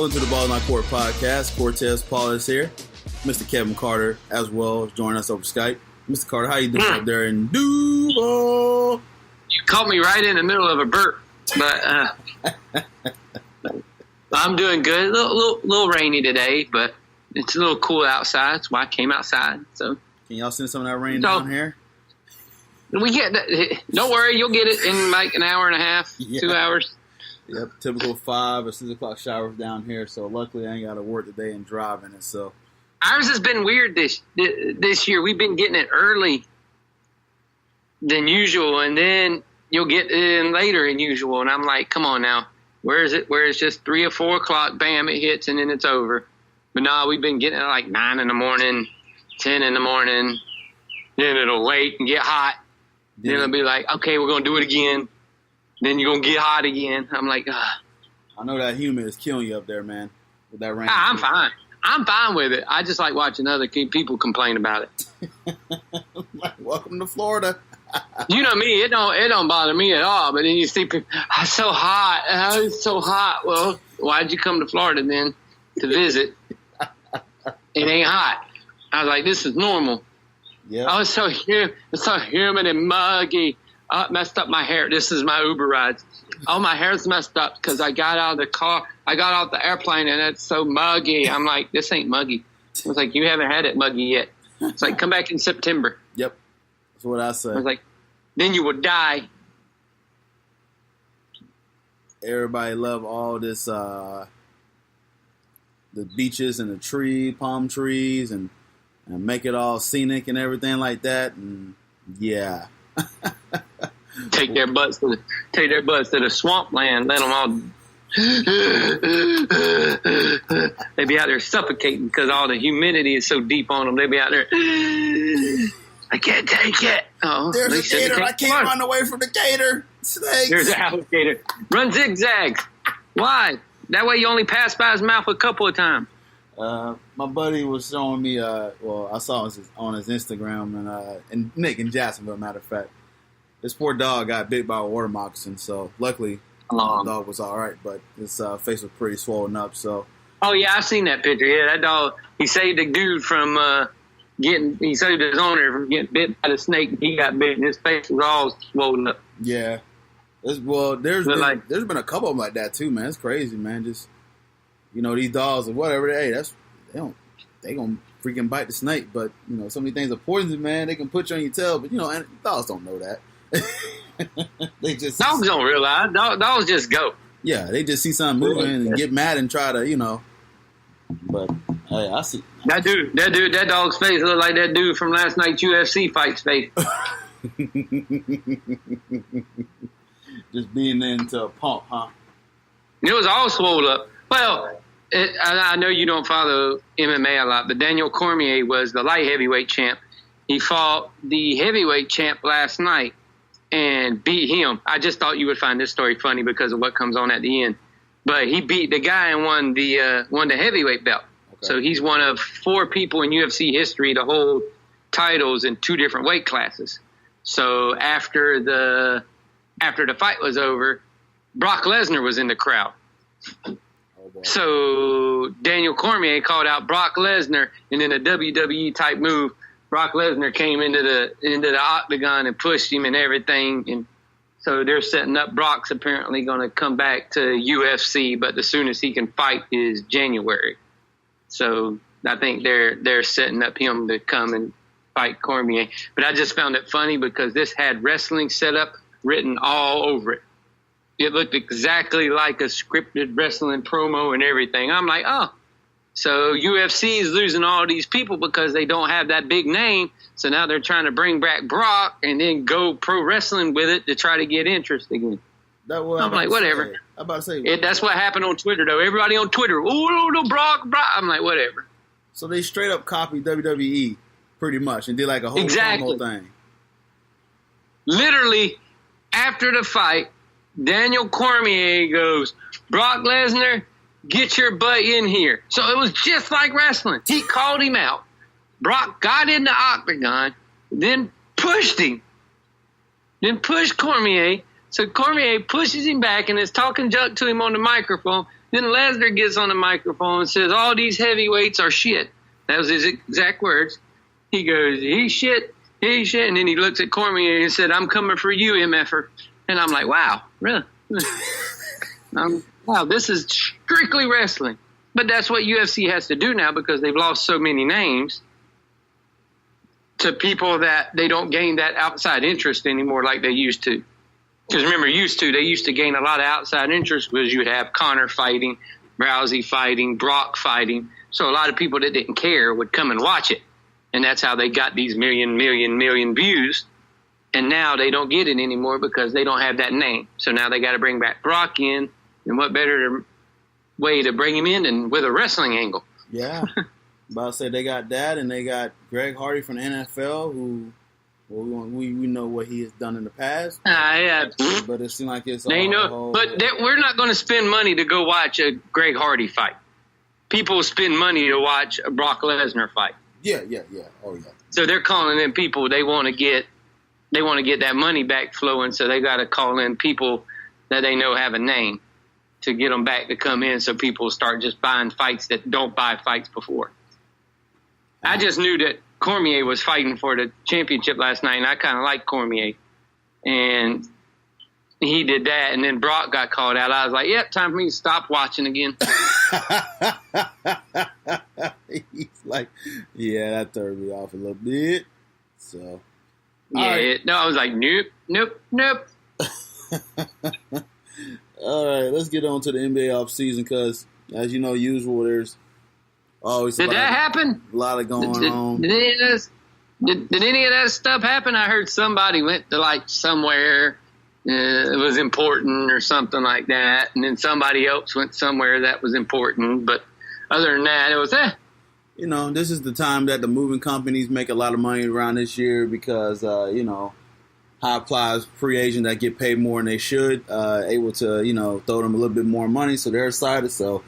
Welcome to the Ball Not Court Podcast. Cortez Paul is here. Mr. Kevin Carter as well joining us over Skype. Mr. Carter, how you doing up there in Duval? You caught me right in the middle of a burp, but I'm doing good. A little rainy today, but it's a little cool outside. That's why I came outside. So can y'all send some of that rain down here? We get that. Don't worry, you'll get it in like an hour and a half, 2 hours. Yep, typical 5 or 6 o'clock showers down here. So luckily, I ain't got to work today and driving it. So ours has been weird this year. We've been getting it early than usual, and then you'll get it in later than usual. And I'm like, come on now, where is it? Where it's just 3 or 4 o'clock, bam, it hits, and then it's over. But no, we've been getting it like 9 in the morning, 10 in the morning. Then it'll wait and get hot. Then it'll be like, okay, we're gonna do it again. Then you're gonna get hot again. I'm like, ugh. I know that humid is killing you up there, man, with that rain. I'm fine. I'm fine with it. I just like watching other people complain about it. Welcome to Florida. You know me, it don't bother me at all. But then you see people, it's so hot. It's so hot. Well, why'd you come to Florida then to visit? It ain't hot. I was like, this is normal. Yeah. Oh, it's so humid and muggy. Oh, it messed up my hair. This is my Uber rides. Oh, my hair's messed up because I got out of the car. I got off the airplane, and it's so muggy. I'm like, this ain't muggy. I was like, you haven't had it muggy yet. It's like, come back in September. Yep. That's what I say. I was like, then you will die. Everybody love all this, the beaches and the palm trees, and make it all scenic and everything like that. And yeah. Take their butts to the swampland. Let them all. They be out there suffocating because all the humidity is so deep on them. They be out there. I can't take it. Oh, there's a gator. I can't run away from the gator. Snakes. There's an alligator. Run zigzags. Why? That way you only pass by his mouth a couple of times. My buddy was showing me. I saw on his Instagram and Nick in Jacksonville. Matter of fact, this poor dog got bit by a water moccasin. So luckily, the dog was all right, but his face was pretty swollen up. So. Oh yeah, I've seen that picture. Yeah, that dog. He saved the dude from He saved his owner from getting bit by the snake. He got bit, and his face was all swollen up. Yeah. There's been a couple of them like that too, man. It's crazy, man. Just. You know, these dogs or whatever, they gonna freaking bite the snake. But, you know, so many things are poisonous, man. They can put you on your tail, but, you know, and dogs don't know that. Dogs don't realize. Dogs just go. Yeah, they just see something moving and get mad and try to, you know. But, hey, I see. That dog's face looked like that dude from last night's UFC fight's face. Just being into a pump, huh? It was all swole up. Well, I know you don't follow MMA a lot, but Daniel Cormier was the light heavyweight champ. He fought the heavyweight champ last night and beat him. I just thought you would find this story funny because of what comes on at the end. But he beat the guy and won the heavyweight belt. Okay. So he's one of 4 people in UFC history to hold titles in 2 different weight classes. So after the fight was over, Brock Lesnar was in the crowd. So Daniel Cormier called out Brock Lesnar, and in a WWE type move, Brock Lesnar came into the octagon and pushed him and everything. And so they're setting up. Brock's apparently going to come back to UFC, but the soonest he can fight is January. So I think they're setting up him to come and fight Cormier. But I just found it funny because this had wrestling set up written all over it. It looked exactly like a scripted wrestling promo and everything. I'm like, oh, so UFC is losing all these people because they don't have that big name. So now they're trying to bring back Brock and then go pro wrestling with it to try to get interest again. I'm like, whatever. I'm about to say. That's what happened on Twitter, though. Everybody on Twitter, oh, no, Brock. I'm like, whatever. So they straight up copied WWE pretty much and did like a whole promo thing. Literally, after the fight, Daniel Cormier goes, Brock Lesnar, get your butt in here. So it was just like wrestling. He called him out. Brock got in the octagon, then pushed him. Then pushed Cormier. So Cormier pushes him back and is talking junk to him on the microphone. Then Lesnar gets on the microphone and says, all these heavyweights are shit. That was his exact words. He goes, he's shit. And then he looks at Cormier and said, I'm coming for you, MFer. And I'm like, wow, really? Wow, this is strictly wrestling. But that's what UFC has to do now because they've lost so many names to people that they don't gain that outside interest anymore like they used to. Because remember, they used to gain a lot of outside interest because you would have Conor fighting, Rousey fighting, Brock fighting. So a lot of people that didn't care would come and watch it. And that's how they got these million views. And now they don't get it anymore because they don't have that name. So now they got to bring back Brock in. And what better way to bring him in than with a wrestling angle? Yeah. About to say they got that, and they got Greg Hardy from the NFL, who we know what he has done in the past. Yeah. But it seems like it's we're not going to spend money to go watch a Greg Hardy fight. People spend money to watch a Brock Lesnar fight. Yeah. Oh, yeah. So they're calling in people they want to get that money back flowing, so they got to call in people that they know have a name to get them back to come in so people start just buying fights that don't buy fights before. I just knew that Cormier was fighting for the championship last night, and I kind of like Cormier. And he did that, and then Brock got called out. I was like, yep, time for me to stop watching again. He's like, yeah, that threw me off a little bit. So, yeah, right. I was like, nope. All right, let's get on to the NBA offseason because, as you know, usual, there's always Did that happen? A lot of going on. Did any of that stuff happen? I heard somebody went to, like, somewhere it was important or something like that, and then somebody else went somewhere that was important. But other than that, it was, You know, this is the time that the moving companies make a lot of money around this year because, high applies free agents that get paid more than they should, able to, throw them a little bit more money, so they're excited. So,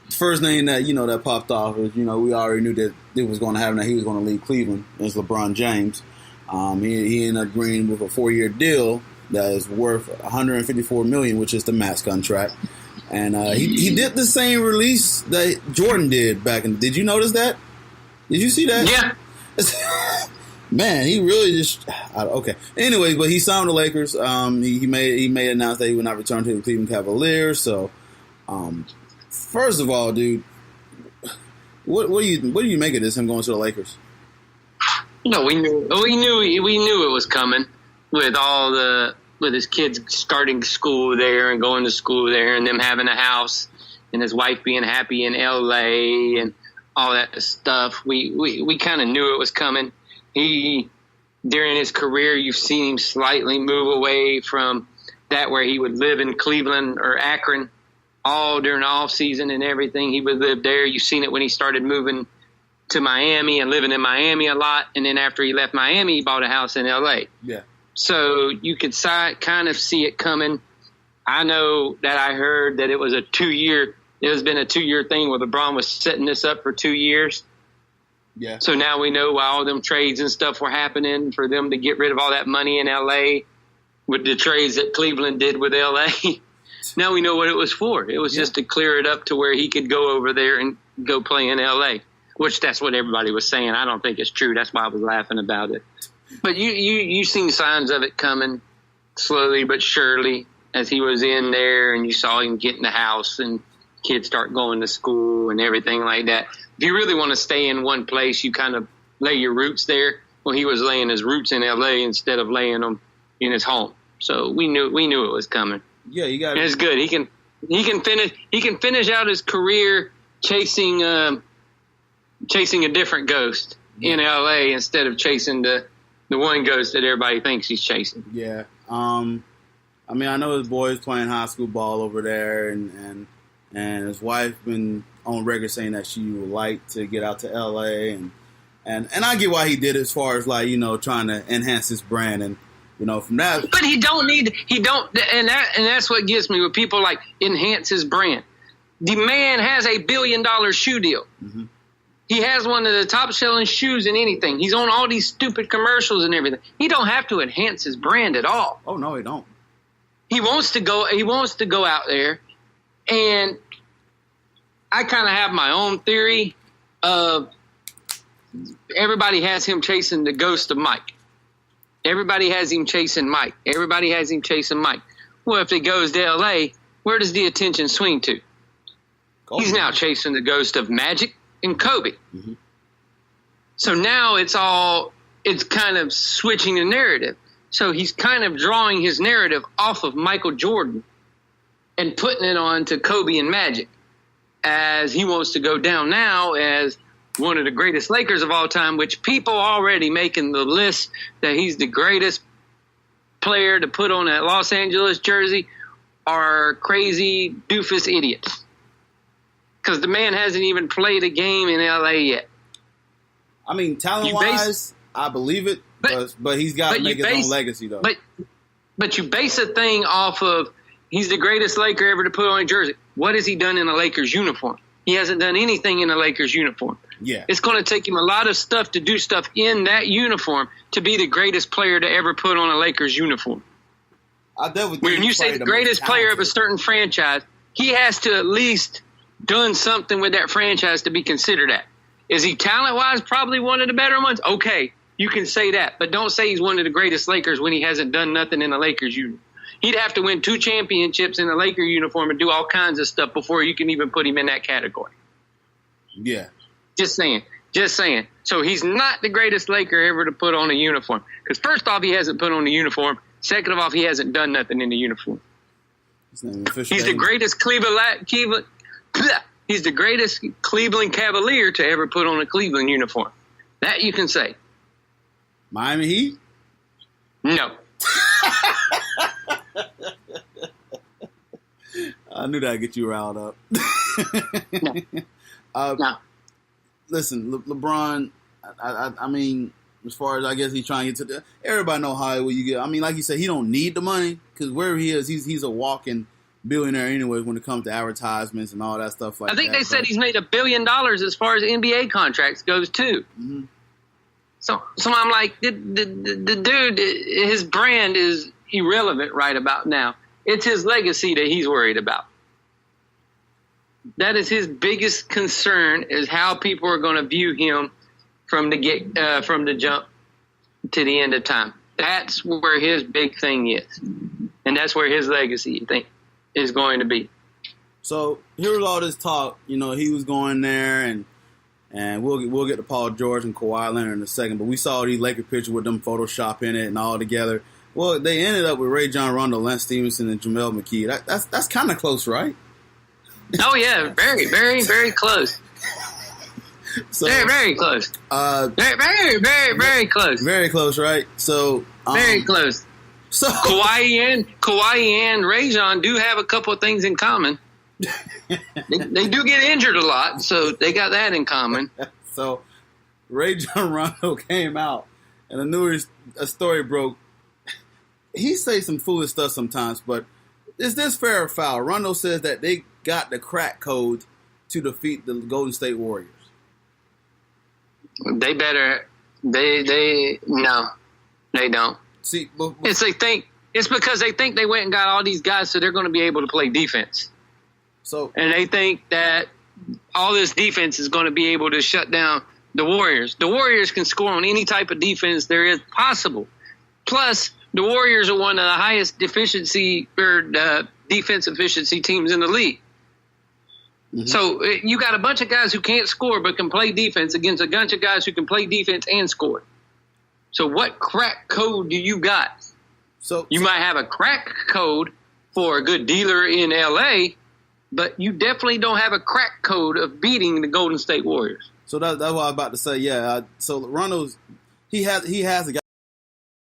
first name that, that popped off is, we already knew that it was going to happen, that he was going to leave Cleveland, is LeBron James. He ended up agreeing with a 4-year deal that is worth $154 million, which is the max contract. And he did the same release that Jordan did back in. Did you notice that? Did you see that? Yeah. Man, he really just okay. Anyway, but he signed the Lakers. He made announced that he would not return to the Cleveland Cavaliers. So, first of all, dude, what do you make of this? Him going to the Lakers? No, we knew it was coming with his kids starting school there and going to school there, and them having a house, and his wife being happy in LA and all that stuff. We kind of knew it was coming. During his career, you've seen him slightly move away from that where he would live in Cleveland or Akron all during the off season and everything. He would live there. You've seen it when he started moving to Miami and living in Miami a lot. And then after he left Miami, he bought a house in LA. Yeah. So you could kind of see it coming. I know that I heard that it was it has been a 2-year thing where LeBron was setting this up for 2 years. Yeah. So now we know why all them trades and stuff were happening for them to get rid of all that money in L.A. with the trades that Cleveland did with L.A. Now we know what it was for. It was just to clear it up to where he could go over there and go play in L.A., which that's what everybody was saying. I don't think it's true. That's why I was laughing about it. But you seen signs of it coming slowly but surely as he was in there, and you saw him get in the house and kids start going to school and everything like that. If you really want to stay in one place, you kind of lay your roots there. Well, he was laying his roots in L.A. instead of laying them in his home. So we knew it was coming. Yeah, you got. It's good. He can finish out his career chasing a different ghost in L.A. instead of chasing the one ghost that everybody thinks he's chasing. Yeah. I know his boy's playing high school ball over there, and his wife been on record saying that she would like to get out to L.A. and I get why he did it as far as trying to enhance his brand and from that. But he don't, and that's what gets me with people like enhance his brand. The man has $1 billion shoe deal. Mm-hmm. He has one of the top selling shoes in anything. He's on all these stupid commercials and everything. He don't have to enhance his brand at all. Oh no, he don't. He wants to go out there And I kind of have my own theory of everybody has him chasing the ghost of Mike. Everybody has him chasing Mike. Everybody has him chasing Mike. Well, if he goes to L.A., where does the attention swing to? Kobe. He's now chasing the ghost of Magic and Kobe. Mm-hmm. So now it's kind of switching the narrative. So he's kind of drawing his narrative off of Michael Jordan and putting it on to Kobe and Magic, as he wants to go down now as one of the greatest Lakers of all time, which people already making the list that he's the greatest player to put on a Los Angeles jersey are crazy doofus idiots. Because the man hasn't even played a game in L.A. yet. I mean, talent-wise, I believe it, but he's got to make his own legacy, though. But you base a thing off of he's the greatest Laker ever to put on a jersey. What has he done in a Lakers uniform? He hasn't done anything in a Lakers uniform. Yeah. It's going to take him a lot of stuff to do stuff in that uniform to be the greatest player to ever put on a Lakers uniform. I definitely think when you say the greatest player of a certain franchise, he has to at least done something with that franchise to be considered that. Is he talent-wise probably one of the better ones? Okay, you can say that. But don't say he's one of the greatest Lakers when he hasn't done nothing in the Lakers uniform. He'd have to win 2 championships in a Laker uniform and do all kinds of stuff before you can even put him in that category. Yeah. Just saying. So he's not the greatest Laker ever to put on a uniform. Because first off, he hasn't put on a uniform. Second of all, he hasn't done nothing in the uniform. He's the greatest He's the greatest Cleveland Cavalier to ever put on a Cleveland uniform. That you can say. Miami Heat? No. I knew that'd get you riled up. No. Listen, LeBron, I mean, as far as I guess he's trying to get to everybody know Hollywood you get. I mean, like you said, he don't need the money because wherever he is, he's a walking billionaire anyway when it comes to advertisements and all that stuff like that. I think they said he's made $1 billion as far as NBA contracts goes too. Mm-hmm. So I'm like, the dude, his brand is irrelevant right about now. It's his legacy that he's worried about. That is his biggest concern, is how people are going to view him from the jump to the end of time. That's where his big thing is, and that's where his legacy, I think, is going to be. So here was all this talk. You know, he was going there, and we'll get to Paul George and Kawhi Leonard in a second. But we saw these Laker pictures with them Photoshop in it and all together. Well, they ended up with Ray John Rondo, Lance Stevenson, and JaMale McKee. That's kind of close, right? Oh yeah, very, very, very close. So, very, very close. Very, very, very, very close. Very close, right? So very close. So Kawhi and Ray John do have a couple of things in common. they do get injured a lot, so they got that in common. So Ray John Rondo came out, and a story broke. He says some foolish stuff sometimes, but is this fair or foul? Rondo says that they got the crack code to defeat the Golden State Warriors. They better. No, they don't. See, it's because they think they went and got all these guys, so they're going to be able to play defense. And they think that all this defense is going to be able to shut down the Warriors. The Warriors can score on any type of defense there is possible. Plus, the Warriors are one of the highest defense efficiency teams in the league. Mm-hmm. So you got a bunch of guys who can't score but can play defense against a bunch of guys who can play defense and score. So what crack code do you got? So might have a crack code for a good dealer in L.A., but you definitely don't have a crack code of beating the Golden State Warriors. So that's what I was about to say. Yeah. So Rondo's he has a guy